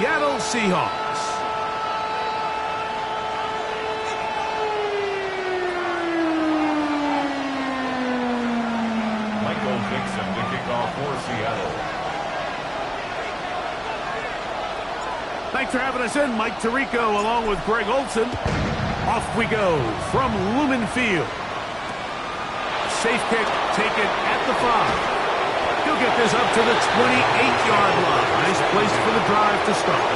Seattle Seahawks. Michael Dixon to kick off for Seattle. Thanks for having us in, Mike Tirico, along with Greg Olson. Off we go from Lumen Field. Safe kick taken at the 5. He'll get this up to the 28-yard line. Nice place for the drive to start.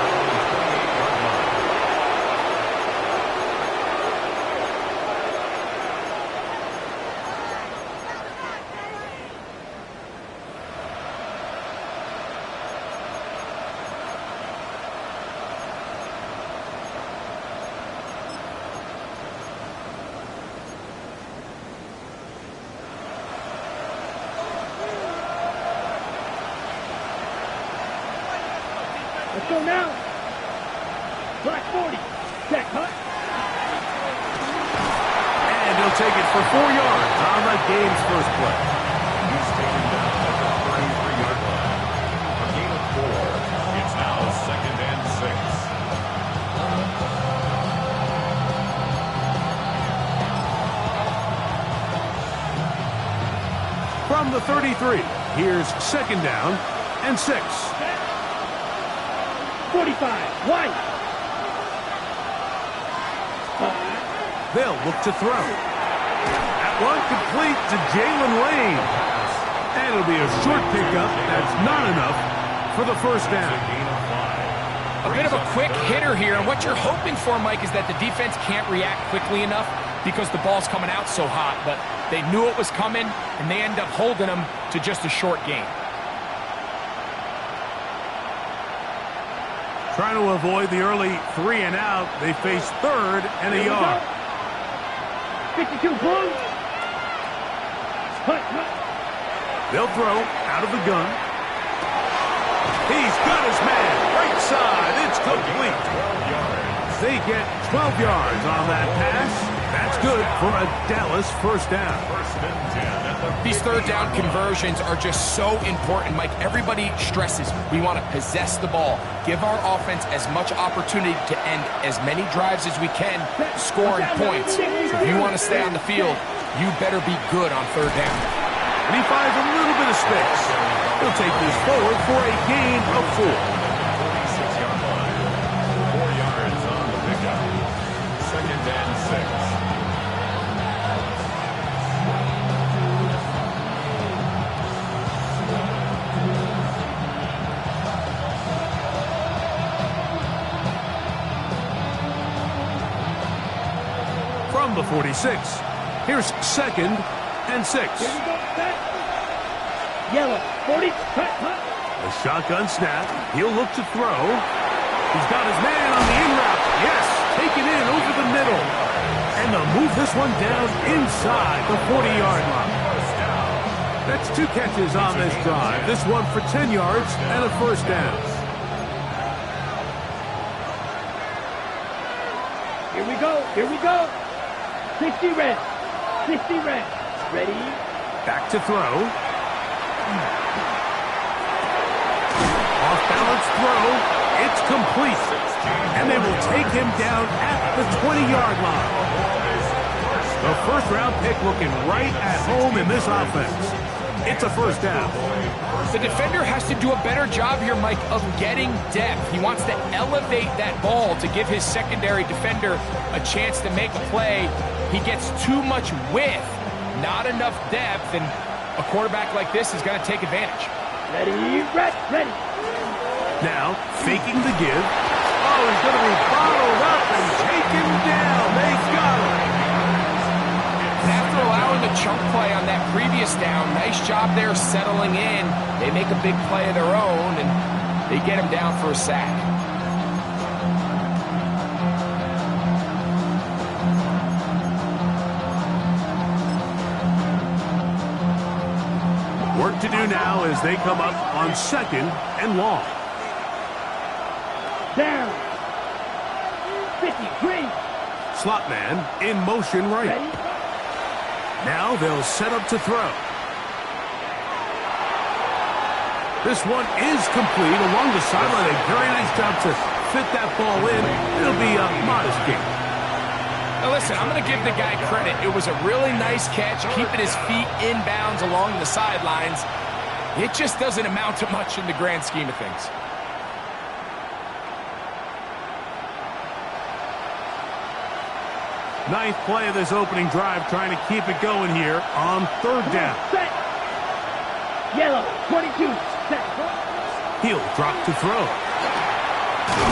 Let's go now. Black 40. Check, hut. And he'll take it for 4 yards on the game's first play. He's taken down at the 33-yard line. A gain of 4. It's now 2nd and 6. From the 33, here's 2nd down and 6. 45, wide. They'll look to throw. That one complete to Jalen Lane. And it'll be a short pickup. That's not enough for the first down. A bit of a quick hitter here, and what you're hoping for, Mike, is that the defense can't react quickly enough because the ball's coming out so hot, but they knew it was coming, and they end up holding them to just a short gain. Trying to avoid the early 3 and out, they face 3rd and a yard. 52 Bulls. They'll throw out of the gun. He's got his man. Right side. It's complete. They get 12 yards on that pass. That's good for a Dallas first down. These third down conversions are just so important, Mike. Everybody stresses we want to possess the ball, give our offense as much opportunity to end as many drives as we can, scoring points. So if you want to stay on the field, you better be good on third down. And he finds a little bit of space. He'll take this forward for a gain of 4. 46-yard line. 4 yards on the pickup. 2nd and 6. From the 46, here's 2nd and 6. Here we go, set. Yellow, 40, cut. The shotgun snap. He'll look to throw. He's got his man on the in route. Yes, taken in over the middle. And they'll move this one down inside the 40-yard line. That's 2 catches on this drive. This one for 10 yards and a first down. Here we go, here we go. 60 red, 60 red. Ready? Back to throw. Off balance throw. It's complete. And they will take him down at the 20-yard line. The first-round pick looking right at home in this offense. It's a first down. The defender has to do a better job here, Mike, of getting depth. He wants to elevate that ball to give his secondary defender a chance to make a play. He gets too much width, not enough depth, and a quarterback like this is going to take advantage. Ready, ready. Now, faking the give. Oh, he's going to be bottled up and taken down. They got him. And after allowing the chunk play on that previous down, nice job there settling in. They make a big play of their own, and they get him down for a sack. Work to do now as they come up on 2nd and long. Down. 53. Slot man in motion right. Ready? Now they'll set up to throw. This one is complete along the sideline. A very nice job to fit that ball in. It'll be a modest gain. Now listen, I'm going to give the guy credit. It was a really nice catch, keeping his feet in bounds along the sidelines. It just doesn't amount to much in the grand scheme of things. Ninth play of this opening drive, trying to keep it going here on third down. Set. Yellow, 22, set. He'll drop to throw.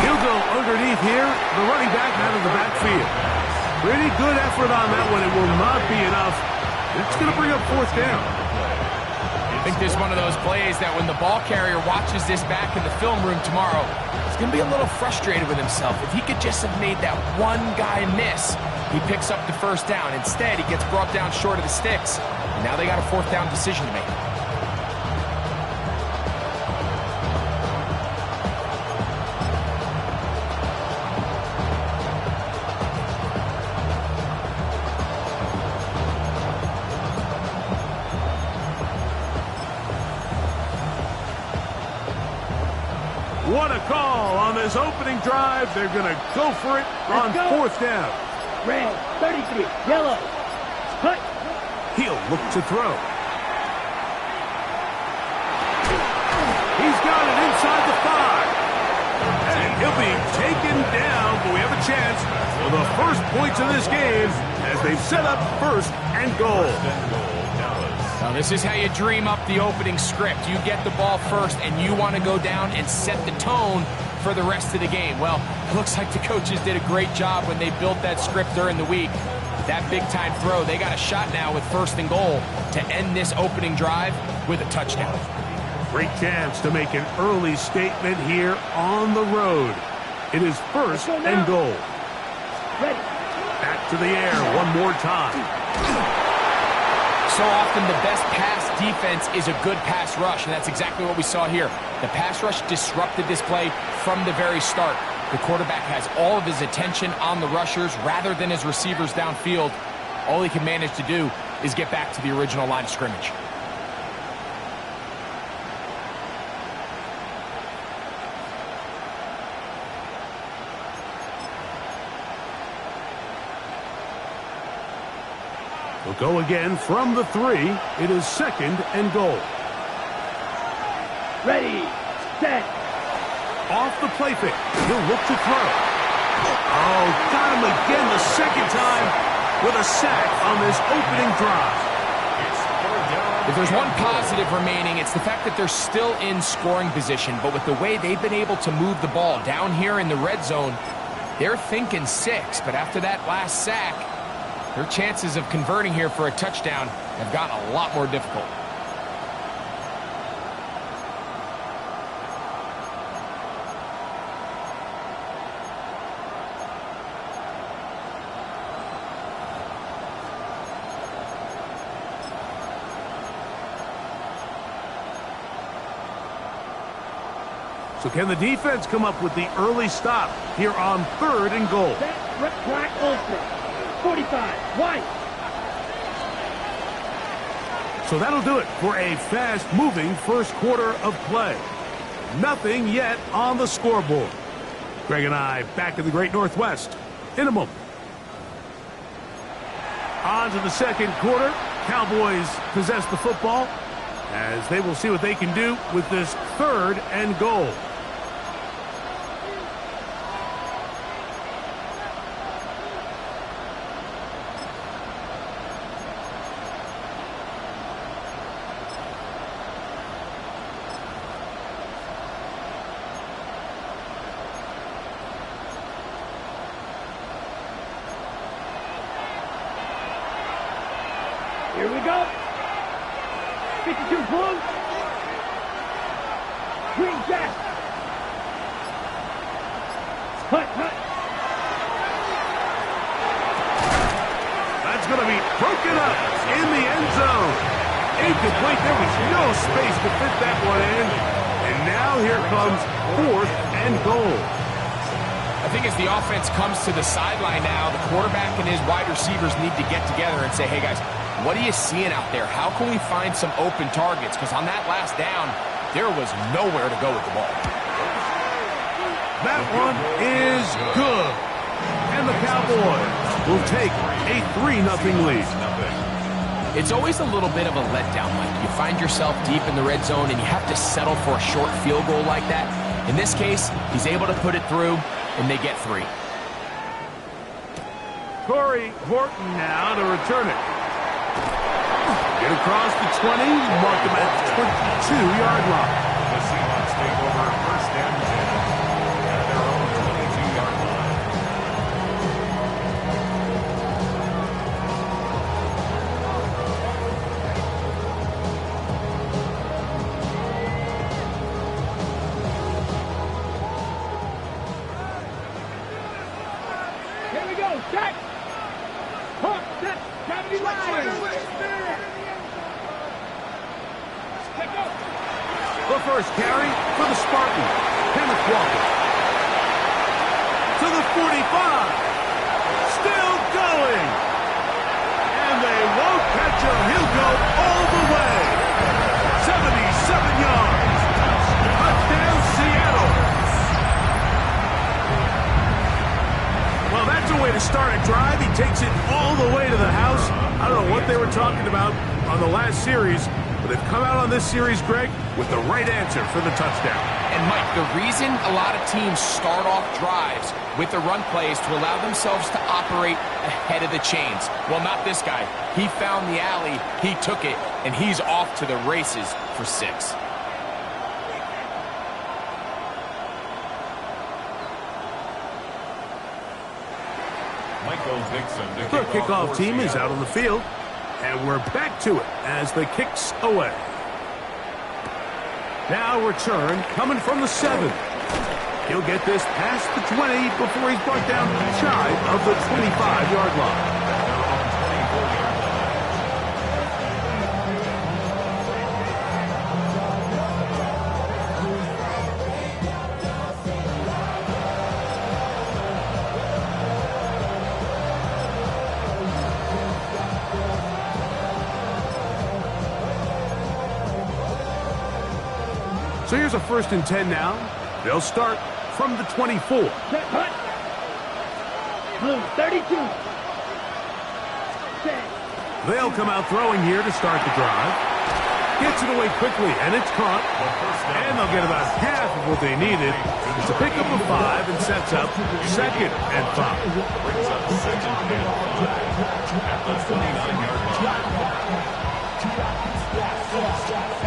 He'll go underneath here. The running back out of the backfield. Pretty good effort on that one. It will not be enough. It's going to bring up fourth down. I think this is one of those plays that when the ball carrier watches this back in the film room tomorrow, he's going to be a little frustrated with himself. If he could just have made that one guy miss, he picks up the first down. Instead, he gets brought down short of the sticks. And now they got a fourth down decision to make. What a call on this opening drive. They're going to go for it on fourth down. Red, 33, yellow. Cut. He'll look to throw. He's got it inside the 5. And he'll be taken down, but we have a chance for the first points of this game as they've set up first and goal. Now, this is how you dream up the opening script. You get the ball first, and you want to go down and set the tone for the rest of the game. Well, it looks like the coaches did a great job when they built that script during the week. That big-time throw, they got a shot now with first and goal to end this opening drive with a touchdown. Great chance to make an early statement here on the road. It is first and goal. Ready. Back to the air one more time. So often the best pass defense is a good pass rush, and that's exactly what we saw here. The pass rush disrupted this play from the very start. The quarterback has all of his attention on the rushers rather than his receivers downfield. All he can manage to do is get back to the original line of scrimmage. We'll go again from the 3. It is second and goal. Ready, set. Off the play fake. He'll look to throw. Oh, got him again the second time with a sack on this opening drive. If there's one positive remaining, it's the fact that they're still in scoring position. But with the way they've been able to move the ball down here in the red zone, they're thinking 6. But after that last sack, their chances of converting here for a touchdown have gotten a lot more difficult. So can the defense come up with the early stop here on third and goal? Black ultra. 45, white. So that'll do it for a fast-moving first quarter of play. Nothing yet on the scoreboard. Greg and I back in the Great Northwest in a moment. On to the second quarter. Cowboys possess the football as they will see what they can do with this third and goal. Here we go. 52 blue. Green jack. Hut. That's going to be broken up in the end zone. Incomplete. There was no space to fit that one in. And now here comes fourth and goal. I think as the offense comes to the sideline now, the quarterback and his wide receivers need to get together and say, hey, guys, what are you seeing out there? How can we find some open targets? Because on that last down, There was nowhere to go with the ball. That one is good. And the Cowboys will take a 3-0 lead. It's always a little bit of a letdown, Mike. You find yourself deep in the red zone and you have to settle for a short field goal like that. In this case, he's able to put it through, and they get 3. Corey Horton now to return it. Get across the 20, mark him at 22-yard line. The Seahawks take over first and 10 at their own 22-yard line. Here we go. Set. Hook. Set. Gravity line. The first carry for the Spartans. Kenneth Walker. To the 45. Still going. And they won't catch him. He'll go all the way. 77 yards. Touchdown, Seattle. Well, that's a way to start a drive. He takes it all the way to the house. I don't know what they were talking about on the last series, but they've come out on this series, Greg, with the right answer for the touchdown. And, Mike, the reason a lot of teams start off drives with the run play is to allow themselves to operate ahead of the chains. Well, not this guy. He found the alley, he took it, and he's off to the races for 6. Michael Dixon. The kickoff team is out on the field, and we're back to it as the kicks away. Now return coming from the 7. He'll get this past the 20 before he's brought down shy of the 25-yard line. So here's a 1st and 10 now. They'll start from the 24. Set. Punt. Blue. 32. Set. They'll come out throwing here to start the drive. Gets it away quickly, and it's caught. And they'll get about half of what they needed. It's a pickup of 5 and sets up 2nd and 5. Brings up 2nd and 5 at the 29-yard line.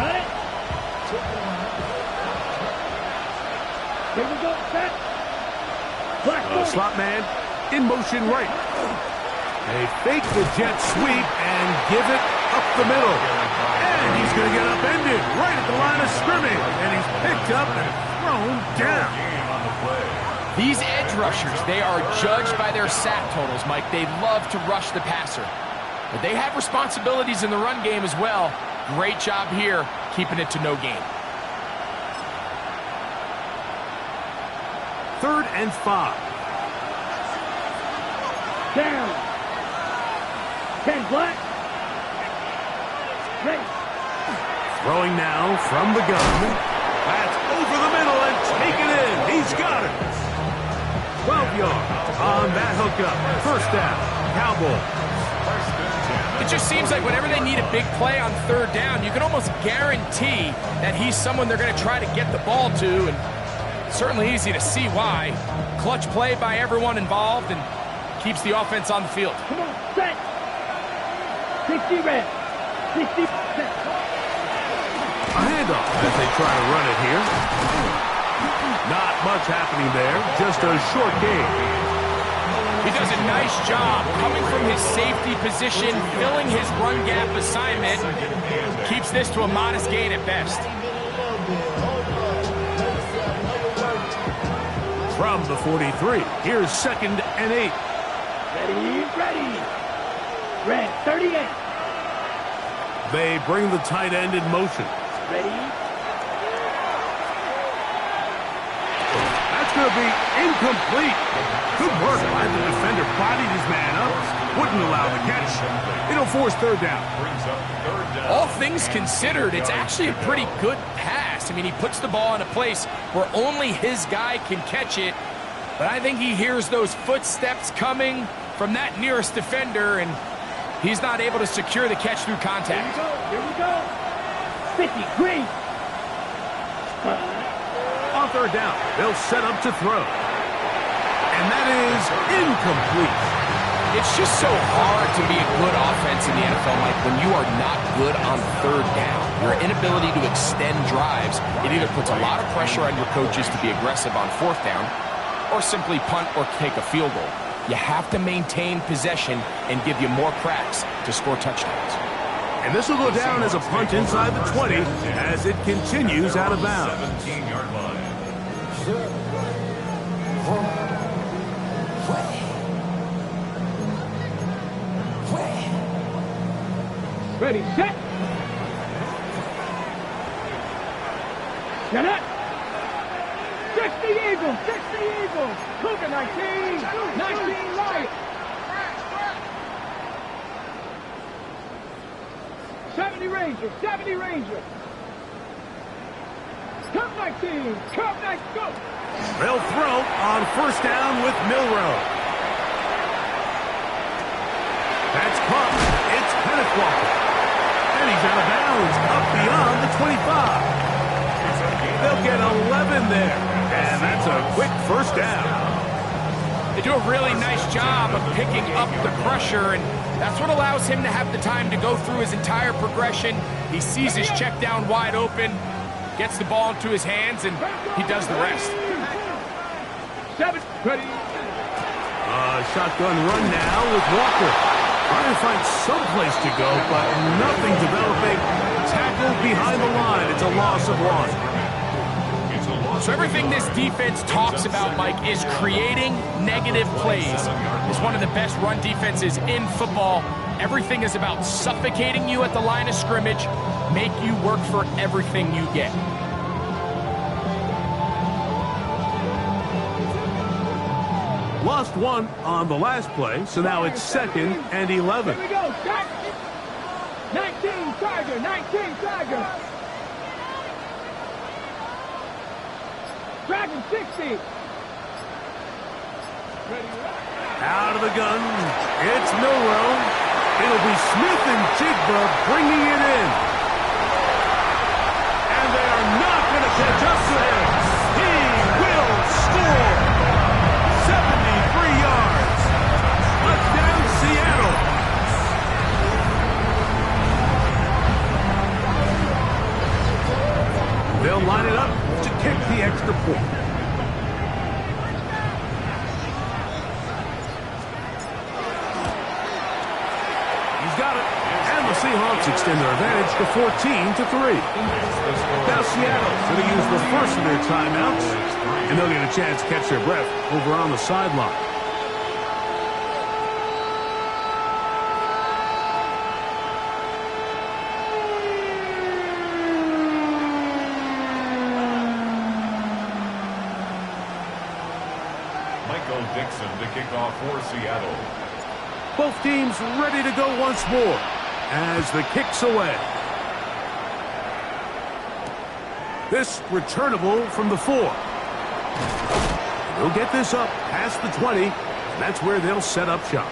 Got it. Here we go. Set. Black. Slot man in motion right. They fake the jet sweep and give it up the middle. And he's going to get upended right at the line of scrimmage. And he's picked up and thrown down. These edge rushers, they are judged by their sack totals, Mike. They love to rush the passer. But they have responsibilities in the run game as well. Great job here, keeping it to no gain. 3rd and 5. Down. 10 black. Ready. Throwing now from the gun. That's over the middle and taken in. He's got it. 12 yards on that hookup. 1st down. Cowboys. It just seems like whenever they need a big play on 3rd down, you can almost guarantee that he's someone they're going to try to get the ball to, and certainly easy to see why. Clutch play by everyone involved and keeps the offense on the field. Come on. Set. 60 red. 60 set. A handoff as they try to run it here. Not much happening there. Just a short game. He does a nice job coming from his safety position, filling his run gap assignment. Keeps this to a modest gain at best. From the 43, here's 2nd and 8. Ready. Red. 38. They bring the tight end in motion. Ready. That's going to be incomplete. Good work by the defender. Bodied his man up. Wouldn't allow the catch. It'll force 3rd down. Brings up 3rd down. All things considered, it's actually a pretty good pass. I mean, he puts the ball in a place where only his guy can catch it. But I think he hears those footsteps coming from that nearest defender, and he's not able to secure the catch through contact. Here we go. 50, green. On third down, they'll set up to throw. And that is incomplete. It's just so hard to be a good offense in the NFL, Mike, when you are not good on third down. Your inability to extend drives, it either puts a lot of pressure on your coaches to be aggressive on fourth down or simply punt or take a field goal. You have to maintain possession and give you more cracks to score touchdowns. And this will go down as a punt inside the 20 as it continues out of bounds. 17-yard line. Ready, set. Get up. 60 Eagles, 60 Eagles. Cougar 19, 19 right. 70 Rangers, 70 Rangers. Cup 19, Cup 19, go. They'll throw on first down with Milrow. That's caught. It's Kenneth Walker. And he's out of bounds, up beyond the 25. They'll get 11 there, and that's a quick first down. They do a really nice job of picking up the pressure, and that's what allows him to have the time to go through his entire progression. He sees his check down wide open, gets the ball into his hands, and he does the rest. 7, ready. Shotgun run now with Walker. Trying to find some place to go, but nothing developing. Tackled behind the line. It's a loss of 1. So everything this defense talks about, Mike, is creating negative plays. It's one of the best run defenses in football. Everything is about suffocating you at the line of scrimmage, make you work for everything you get. Lost 1 on the last play, so now it's 2nd and 11. Here we go, Jack. 19 Tiger, 19 Tiger. Dragon 60. Out of the gun, it's Milrow. It'll be Smith and Jigba bringing it in. And they are not going to catch up to him. He will score. 73 yards. Touchdown, Seattle. They'll line it up to kick the extra point. He's got it. And the Seahawks extend their advantage to 14-3. Now Seattle's going to use the first of their timeouts, and they'll get a chance to catch their breath over on the sideline. Dixon to kick off for Seattle. Both teams ready to go once more as the kick's away. This returnable from the 4. They'll get this up past the 20, and that's where they'll set up shop.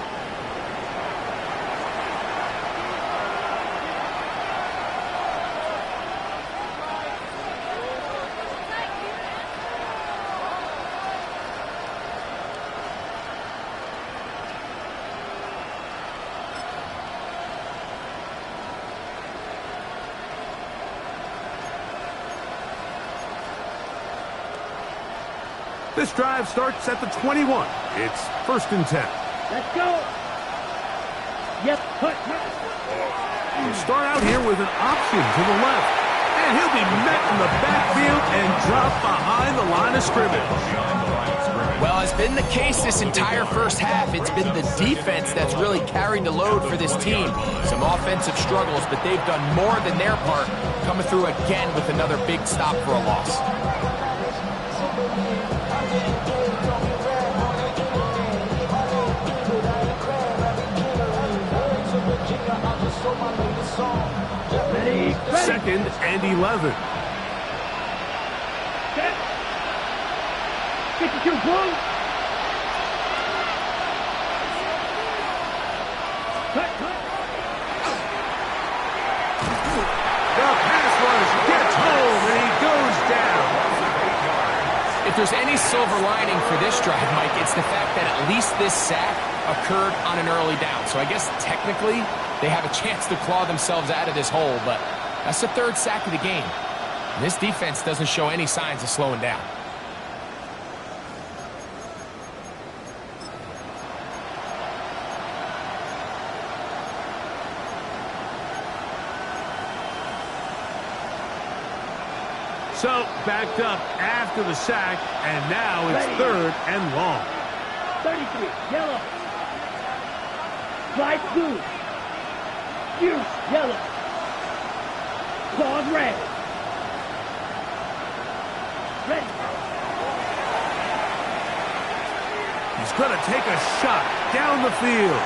This drive starts at the 21. It's 1st and 10. Let's go. Yep, put. We'll start out here with an option to the left. And he'll be met in the backfield and dropped behind the line of scrimmage. Well, it's been the case this entire first half. It's been the defense that's really carried the load for this team. Some offensive struggles, but they've done more than their part, coming through again with another big stop for a loss. Ready. 2nd and 11. Thank you, Bull. The pass rush gets home, and he goes down. If there's any silver lining for this drive, Mike, it's the fact that at least this sack occurred on an early down. So I guess technically they have a chance to claw themselves out of this hole, but that's the third sack of the game. And this defense doesn't show any signs of slowing down. So, backed up after the sack, and now it's third and long. 33, yellow. Slide blue. Fierce, yellow. Claws red. Ready. He's going to take a shot down the field.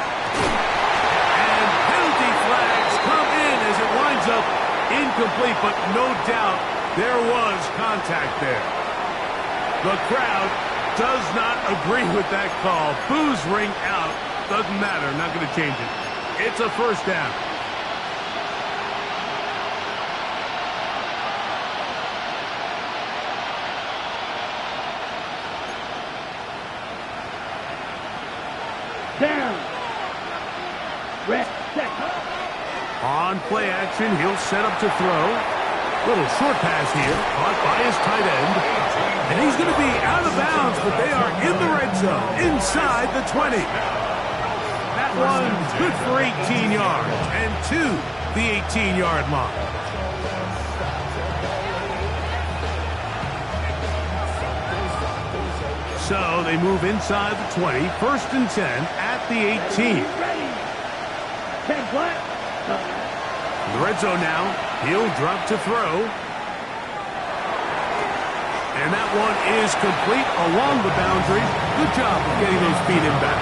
And penalty flags come in as it winds up incomplete, but no doubt there was contact there. The crowd does not agree with that call. Boos ring out. Doesn't matter. Not going to change it. It's a first down. Down. Red, set. On play action, he'll set up to throw. Little short pass here, caught by his tight end. And he's going to be out of bounds, but they are in the red zone, inside the 20. That one good for 18 yards, and to the 18-yard line. So they move inside the 20, first and 10 at the 18. Ready. 10 flat. In the red zone now, he'll drop to throw. And that one is complete along the boundary. Good job of getting those feet in back.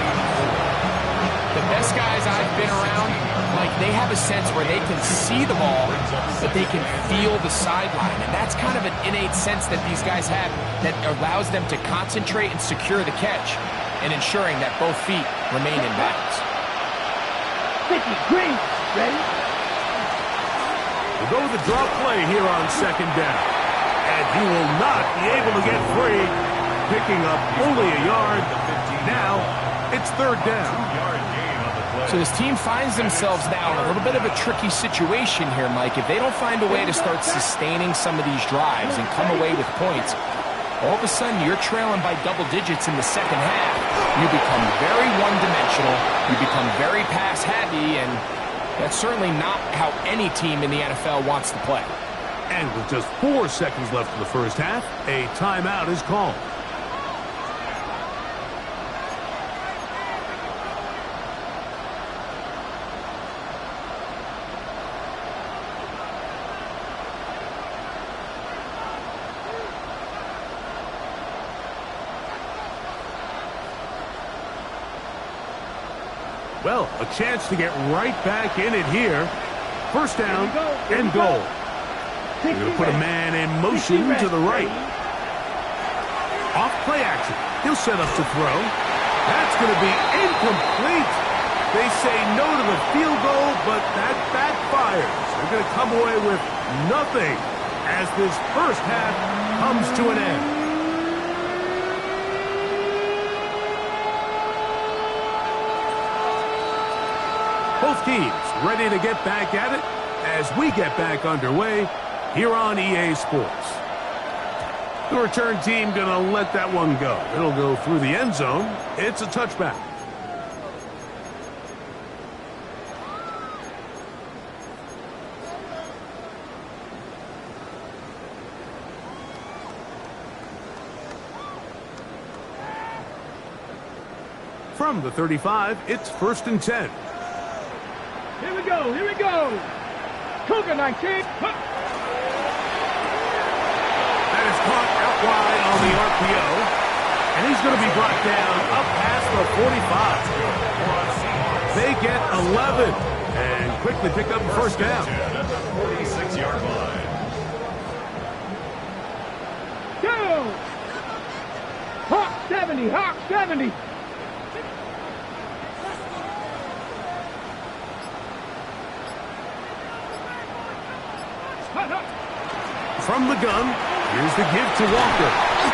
The best guys I've been around, like, they have a sense where they can see the ball, but they can feel the sideline. And that's kind of an innate sense that these guys have that allows them to concentrate and secure the catch and ensuring that both feet remain in bounds. 50, green. Ready. We'll go with the draw play here on second down. And he will not be able to get free, picking up only a yard. Now it's third down. So this team finds themselves now in a little bit of a tricky situation here, Mike. If they don't find a way to start sustaining some of these drives and come away with points, all of a sudden you're trailing by double digits in the second half. You become very one-dimensional. You become very pass-heavy, and that's certainly not how any team in the NFL wants to play. And with just 4 seconds left in the first half, a timeout is called. Well, a chance to get right back in it here. First down and goal. They're going to put a man in motion to the right. Off play action. He'll set up to throw. That's going to be incomplete. They say no to the field goal, but that backfires. They're going to come away with nothing as this first half comes to an end. Both teams ready to get back at it as we get back underway here on EA Sports. The return team going to let that one go. It'll go through the end zone. It's a touchback. From the 35, it's first and 10. Here we go, here we go. Cougar 19. That is caught out wide on the RPO. And he's going to be brought down up past the 45. They get 11 and quickly pick up the first down. At the 46-yard line. Down. Hot. 70, Hawk 70. From the gun, here's the give to Walker.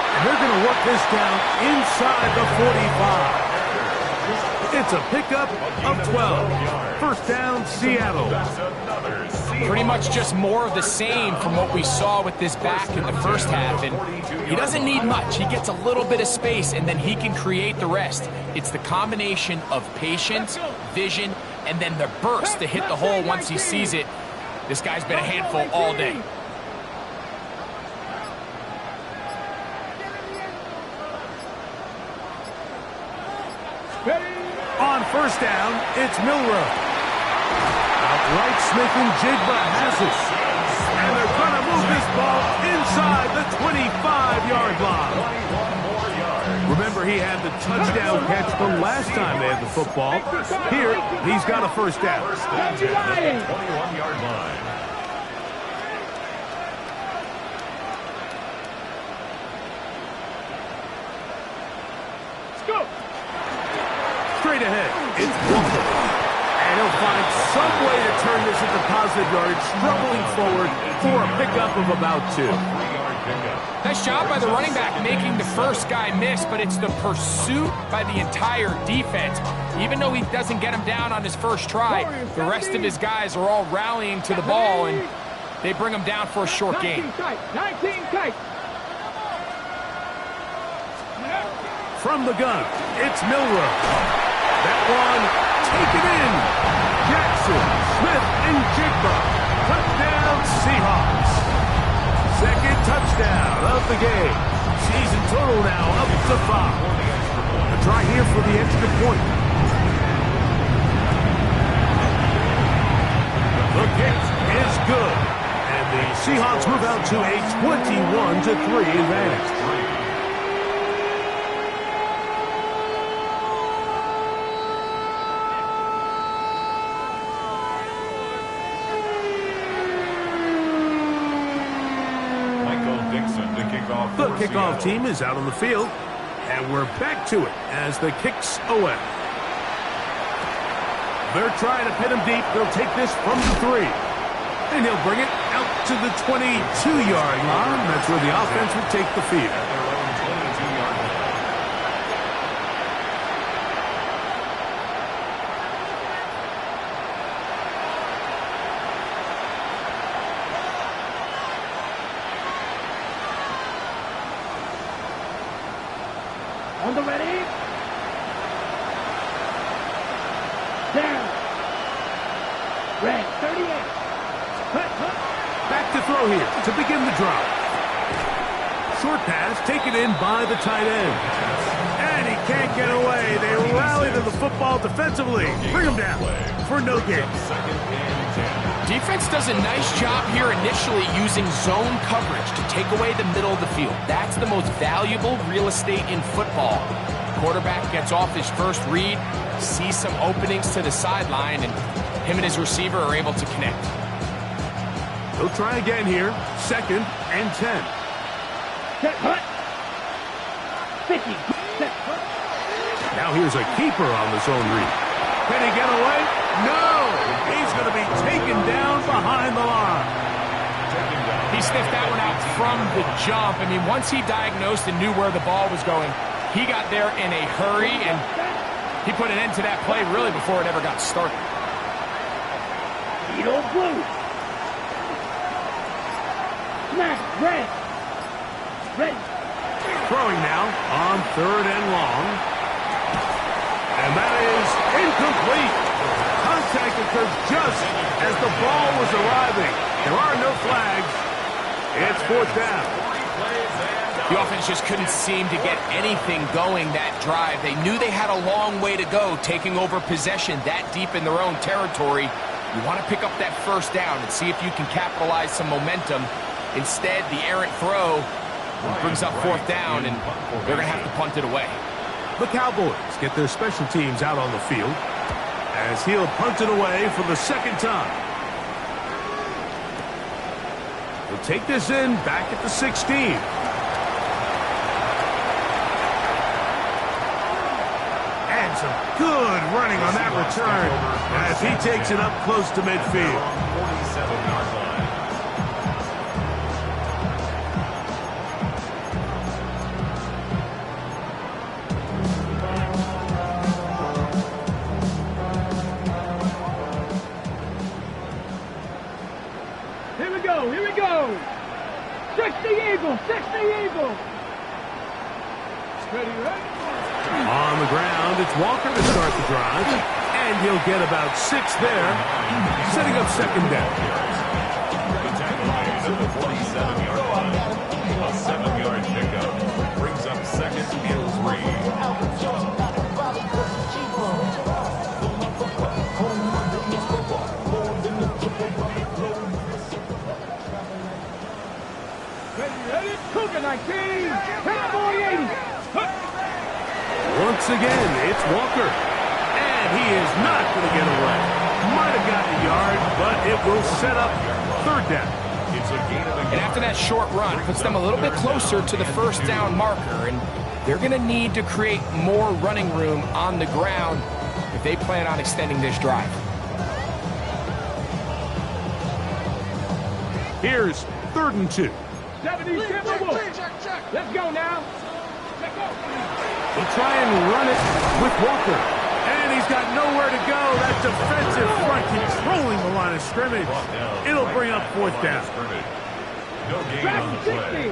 And they're going to work this down inside the 45. It's a pickup of 12. First down, Seattle. Pretty much just more of the same from what we saw with this back in the first half. And he doesn't need much. He gets a little bit of space, and then he can create the rest. It's the combination of patience, vision, and then the burst to hit the hole once he sees it. This guy's been a handful all day. On first down, it's Milroe. Outright Smith and Jigba has it. And they're going to move this ball inside the 25-yard line. Remember, he had the touchdown catch the last time they had the football. Here, he's got a first down. 21-yard line. Straight ahead, it's Walker. And he'll find some way to turn this into positive yardage, struggling forward for a pickup of about 2. Nice job by the running back making the first guy miss, but it's the pursuit by the entire defense. Even though he doesn't get him down on his first try, the rest of his guys are all rallying to the ball, and they bring him down for a short gain. 19 tight. From the gun, it's Milroe. That one taken in. Jackson, Smith, and Jigba. Touchdown, Seahawks. Second touchdown of the game. Season total now up to 5. A try here for the extra point. The kick is good. And the Seahawks move out to a 21-3 advantage. The kickoff team is out on the field, and we're back to it as the kick's away. They're trying to pin him deep. They'll take this from the 3. And he'll bring it out to the 22-yard line. That's where the offense will take the field. On the ready. Down. Red, 38. Back to throw here to begin the drive. Short pass taken in by the tight end. And he can't get away. They rally to the football defensively. Bring him down for no gain. Defense does a nice job here initially using zone coverage to take away the middle of the field. That's the most valuable real estate in football. Quarterback gets off his first read, sees some openings to the sideline, and him and his receiver are able to connect. He'll try again here. 2nd and 10. Set hut. 50. Set hut. Now here's a keeper on the zone read. Can he get away? No! He's going to be taken down behind the line. He sniffed that one out from the jump. I mean, once he diagnosed and knew where the ball was going, he got there in a hurry, and he put an end to that play really before it ever got started. Edo blue. Snap, red. Ready. Throwing now on 3rd and long. And that is incomplete. Contact occurred just as the ball was arriving. There are no flags. It's 4th down. The offense just couldn't seem to get anything going that drive. They knew they had a long way to go, taking over possession that deep in their own territory. You want to pick up that first down and see if you can capitalize some momentum. Instead, the errant throw brings up 4th down, and they're going to have to punt it away. The Cowboys get their special teams out on the field as he'll punt it away for the 2nd time. He'll take this in back at the 16. some good running on that return as he takes it up close to midfield. 47-yard line. Here we go, here we go. 60 Eagles, 60 Eagles. Ready, ready? On the ground, it's Walker to start the drive. And he'll get about 6 there, setting up second down. The tackle made at the 47-yard line. A 7-yard pickup brings up second and 3. Ready, Cougar 19, Cowboy 80. Once again, it's Walker. And he is not going to get away. Might have gotten a yard, but it will set up third down. It's a gain of And after that short run, puts them a little bit closer to the first down marker, and they're going to need to create more running room on the ground if they plan on extending this drive. Here's 3rd and 2. 70 Timberwolves. Let's go now. Let's go. They'll try and run it with Walker. And he's got nowhere to go. That defensive front controlling the line of scrimmage. It'll bring up 4th down. No gain on the play.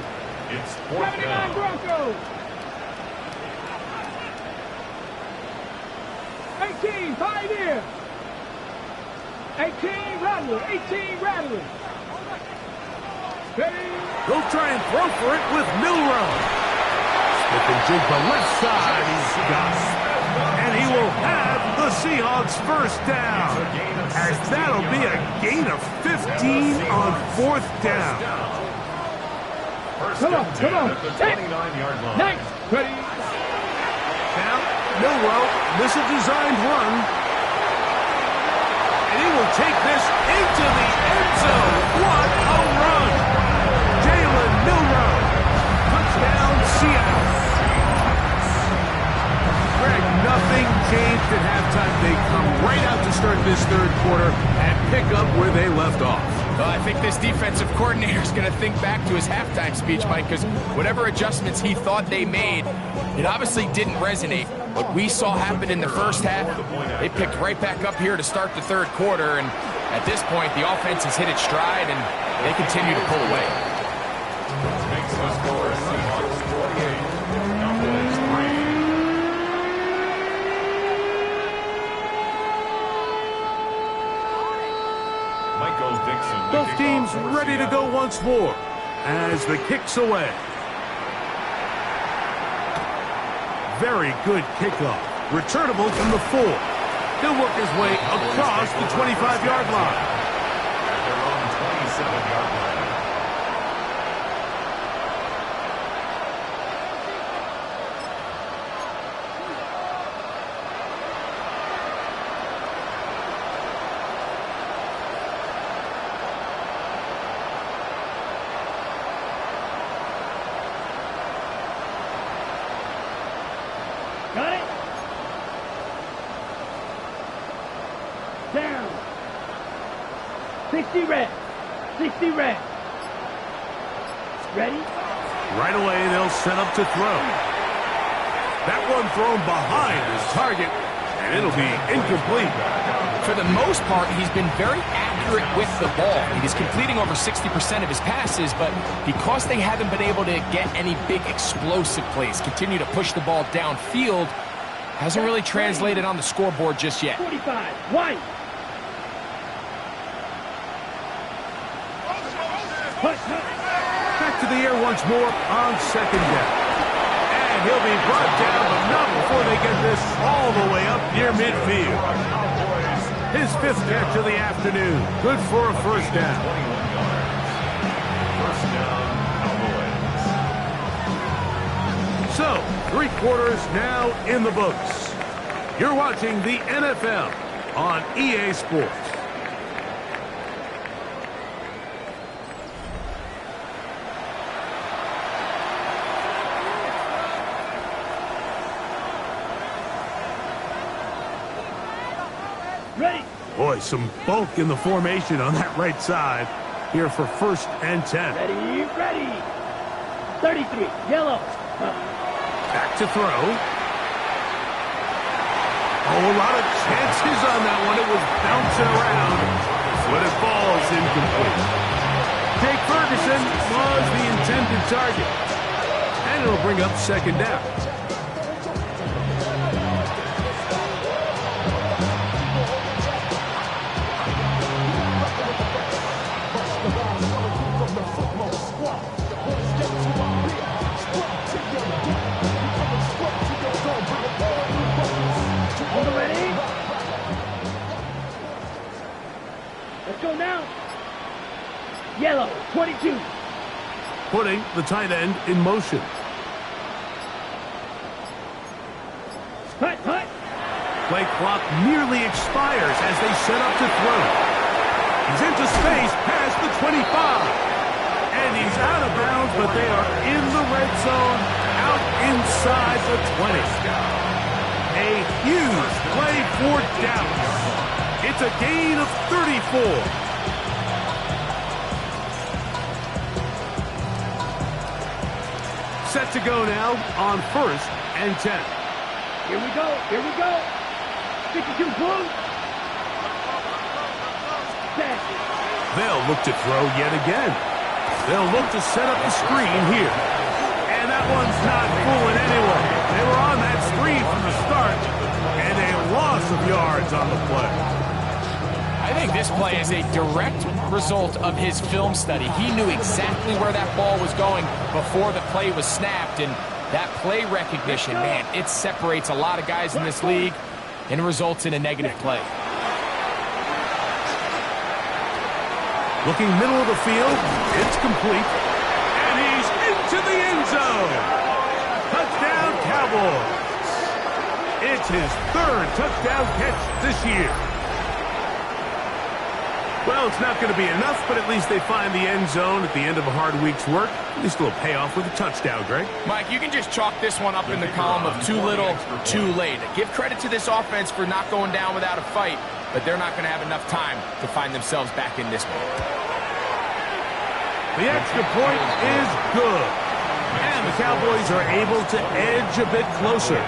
It's 4th 79 down. Broncos. 18 Pioneer. 18 Rattler. 18 Rattler. Ready? He'll try and throw for it with Milrow. Smith and jig the left side. He's got it. And he will have the Seahawks first down. As that'll be a gain of 15 on 4th down. First Come on, and 10 come on. at the 29-yard line. Nice. Ready? Now, Milrow, this is a designed run. And he will take this into the end zone. What a run. Jalen Milrow. Touchdown, Seattle. Greg, nothing changed at halftime. They come right out to start this 3rd quarter and pick up where they left off. Well, I think this defensive coordinator is going to think back to his halftime speech, Mike, because whatever adjustments he thought they made, it obviously didn't resonate. What we saw happen in the first half, they picked right back up here to start the 3rd quarter, and at this point, the offense has hit its stride, and they continue to pull away. Makes the score Seahawks 48. Cowboys 3. Michael Dixon. the Both kickoff teams for ready to Seattle. go once more as the kick's away. Very good kickoff. Returnable from the 4. He'll work his way across the 25-yard line. At their own 27-yard line. Got it? Down. 60 reps. 60 reps. Ready? Right away, they'll set up to throw. That one thrown behind his target, and it'll be incomplete. For the most part, he's been very accurate with the ball. He's completing over 60% of his passes, but because they haven't been able to get any big explosive plays, continue to push the ball downfield, hasn't really translated on the scoreboard just yet. 45. White. Back to the air once more on 2nd down. And he'll be brought down, but not before they get this all the way up near midfield. His 5th catch of the afternoon. Good for a first down. 21 yards. First down, Cowboys. So, 3 quarters now in the books. You're watching the NFL on EA Sports. Ready. Boy, some bulk in the formation on that right side. Here for 1st and 10. Ready. 33. Yellow. Back to throw. Oh, a lot of chances on that one. It was bouncing around, but it falls incomplete. Jake Ferguson was the intended target. And it'll bring up 2nd down. Ready? Let's go now. Yellow, 22. Putting the tight end in motion. Hut. Play clock nearly expires as they set up to throw. He's into space past the 25. And he's out of bounds, but they are in the red zone, out inside the 20. A huge play for Dallas. It's a gain of 34. Set to go now on 1st and 10. Here we go. 52 close. Set. They'll look to throw yet again. They'll look to set up the screen here. And that one's not fooling anyone. They were on that screen from the start, and a loss of yards on the play. I think this play is a direct result of his film study. He knew exactly where that ball was going before the play was snapped, and that play recognition, man, it separates a lot of guys in this league and results in a negative play. Looking middle of the field, it's complete, and he's into the end zone. Touchdown, Cowboys. It's his 3rd touchdown catch this year. Well, it's not going to be enough, but at least they find the end zone at the end of a hard week's work. At least a little payoff with a touchdown, Greg. Mike, you can just chalk this one up in the column of too little, too late. Give credit to this offense for not going down without a fight, but they're not going to have enough time to find themselves back in this one. The extra point is good. And the Cowboys are able to edge a bit closer.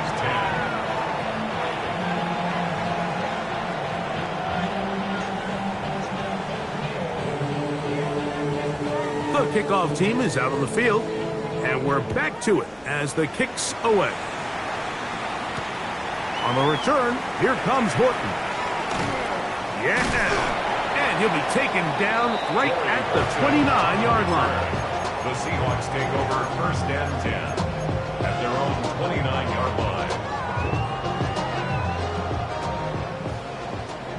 The kickoff team is out on the field, and we're back to it as the kick's away. On the return, here comes Horton. Yeah! And he'll be taken down right at the 29-yard line. The Seahawks take over 1st and 10 at their own 29-yard line.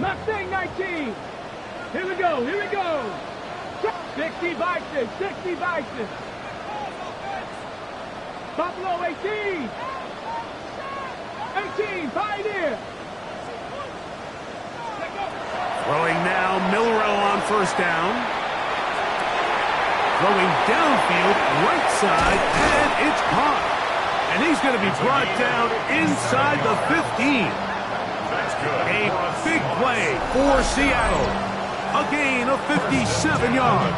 Mustang 19. Here we go. 60 Bison. Buffalo 18. Pioneer. Throwing now, Milrow on 1st down. Throwing downfield, right side, and it's caught. And he's going to be brought down inside the 15. A big play for Seattle. A gain of 57 yards.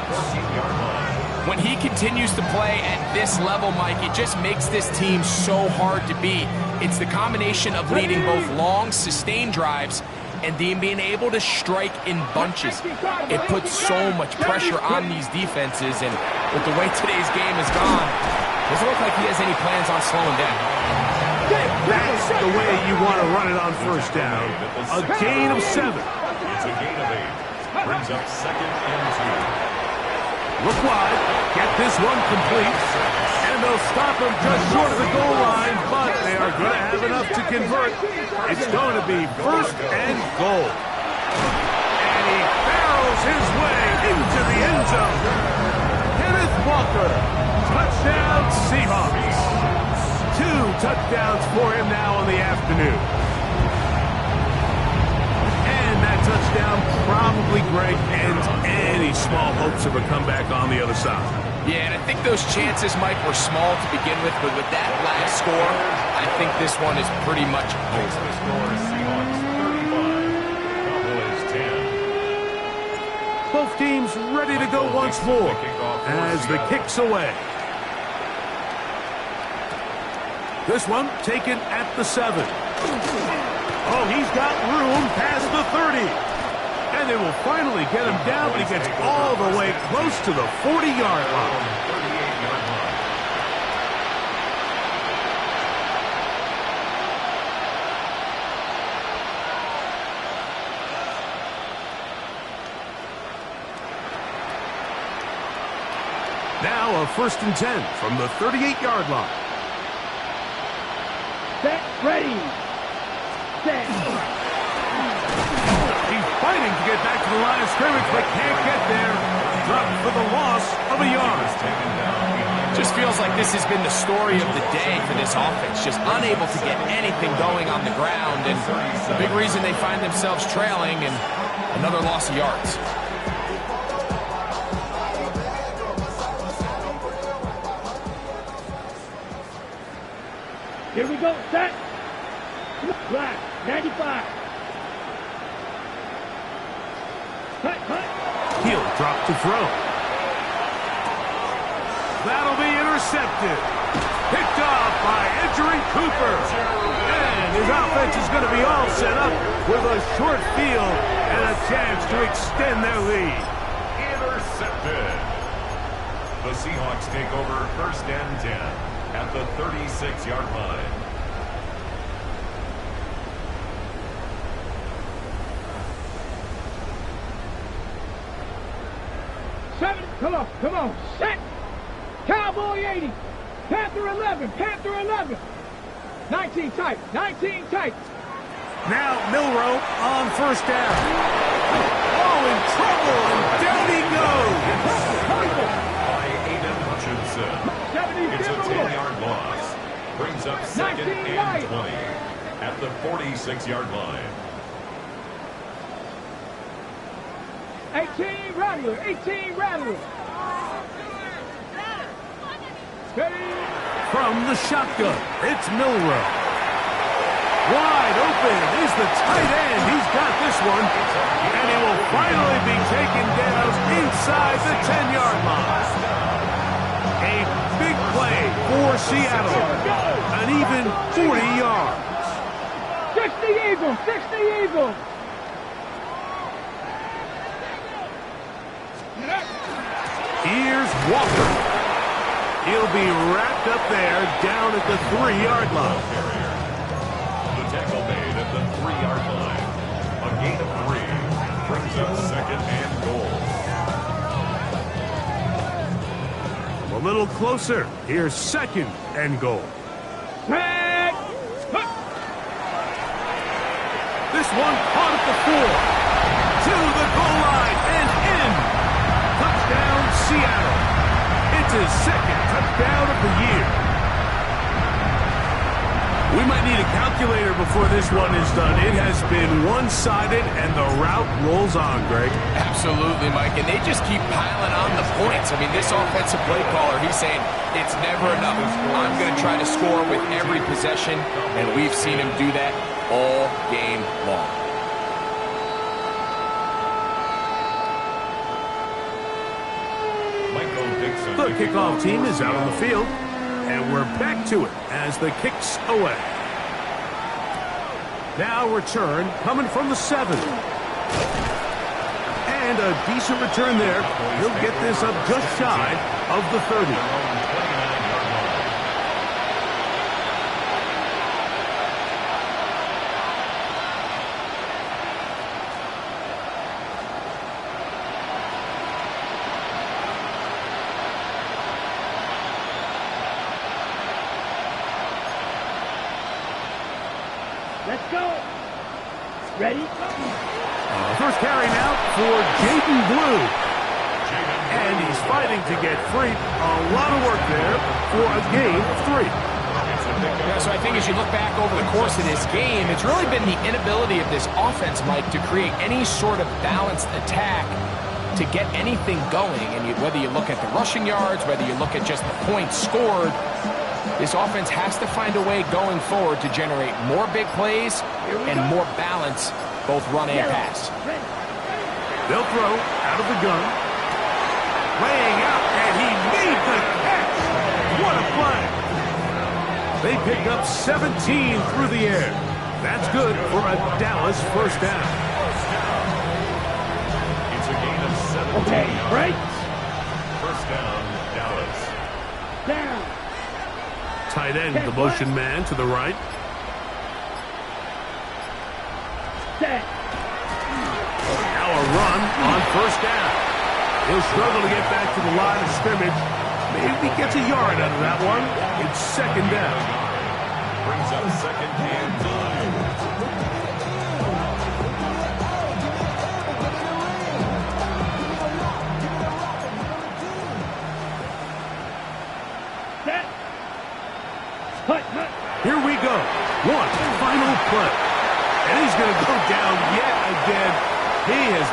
When he continues to play at this level, Mike, it just makes this team so hard to beat. It's the combination of leading both long, sustained drives and then being able to strike in bunches. It puts so much pressure on these defenses, and with the way today's game has gone, it doesn't look like he has any plans on slowing down. That's the way you want to run it on 1st down. A gain of 7. It's a gain of 8. Brings up 2nd and 2. Look wide. Get this one complete. And they'll stop him just short of the goal line, but they are going to have enough to convert. It's going to be 1st and goal. And he barrels his way into the end zone. Kenneth Walker. Touchdown, Seahawks. 2 touchdowns for him now on the afternoon. And that touchdown probably, Greg, ends any small hopes of a comeback on the other side. Yeah, and I think those chances, Mike, were small to begin with, but with that last score, I think this one is pretty much over. The score is Seahawks 35, Both teams ready to go once more as the kick's away. This one taken at the 7. Oh, he's got room past the 30. And they will finally get him down, but he gets all the way close to the 40-yard line. 38-yard line. Now a 1st and 10 from the 38-yard line. Set, ready. Set. He's fighting to get back to the line of scrimmage, but can't get there. Dropped for the loss of a yard. Just feels like this has been the story of the day for this offense. Just unable to get anything going on the ground. And the big reason they find themselves trailing and another loss of yards. Here we go, set. Black, 95. Cut, cut. He'll drop to throw. That'll be intercepted. Picked off by Edgerrin Cooper. And his offense is going to be all set up with a short field and a chance to extend their lead. Intercepted. The Seahawks take over 1st and 10 at the 36-yard line. Seven, come on, set. Cowboy 80. Panther 11, Panther 11. 19 tight, 19 tight. Now Milrow on 1st down. Oh, in trouble, and down he goes. By Aiden Hutchinson. It's a 10-yard loss. Brings up 2nd and 20 at the 46-yard line. 18 Rattler, 18 Rattler. Steady. From the shotgun, it's Milrow. Wide open is the tight end. He's got this one. And he will finally be taken down inside the 10-yard line. A big play for Seattle. An even 40 yards. 60 Eagles, 60 Eagles. Here's Walker. He'll be wrapped up there down at the 3-yard line. The tackle made at the 3-yard line. A gain of 3 brings up 2nd and goal. A little closer. Here's 2nd and goal. Set. This one caught at the 4. To the goal line and in. Touchdown, Seattle. It's his 2nd touchdown of the year. We might need a calculator before this one is done. It has been one-sided, and the route rolls on, Greg. Absolutely, Mike. And they just keep piling on the points. I mean, this offensive play caller, he's saying it's never enough. I'm going to try to score with every possession, and we've seen him do that all game long. The kickoff team is out on the field, and we're back to it as the kick's away. Now return coming from the 7. And a decent return there. He'll get this up just shy of the 30. Let's go. Ready? First carry now for Jaden Blue. And he's fighting to get free. A lot of work there for a gain of 3. Yeah, so I think as you look back over the course of this game, it's really been the inability of this offense, Mike, to create any sort of balanced attack to get anything going. And whether you look at the rushing yards, whether you look at just the points scored, this offense has to find a way going forward to generate more big plays and more balance, both run and pass. They'll throw out of the gun. Laying out, and he made the catch. What a play. They pick up 17 through the air. That's good for a Dallas first down. It's a gain of 17. Okay, right? First down, Dallas. Down. Tight end, the motion man to the right. Set. Now a run on first down. He'll struggle to get back to the line of scrimmage. Maybe gets a yard out of that one. It's second down. Brings up second and 9. Set. Hut, hut. Here we go. One final play. And he's going to go down yet again. He has been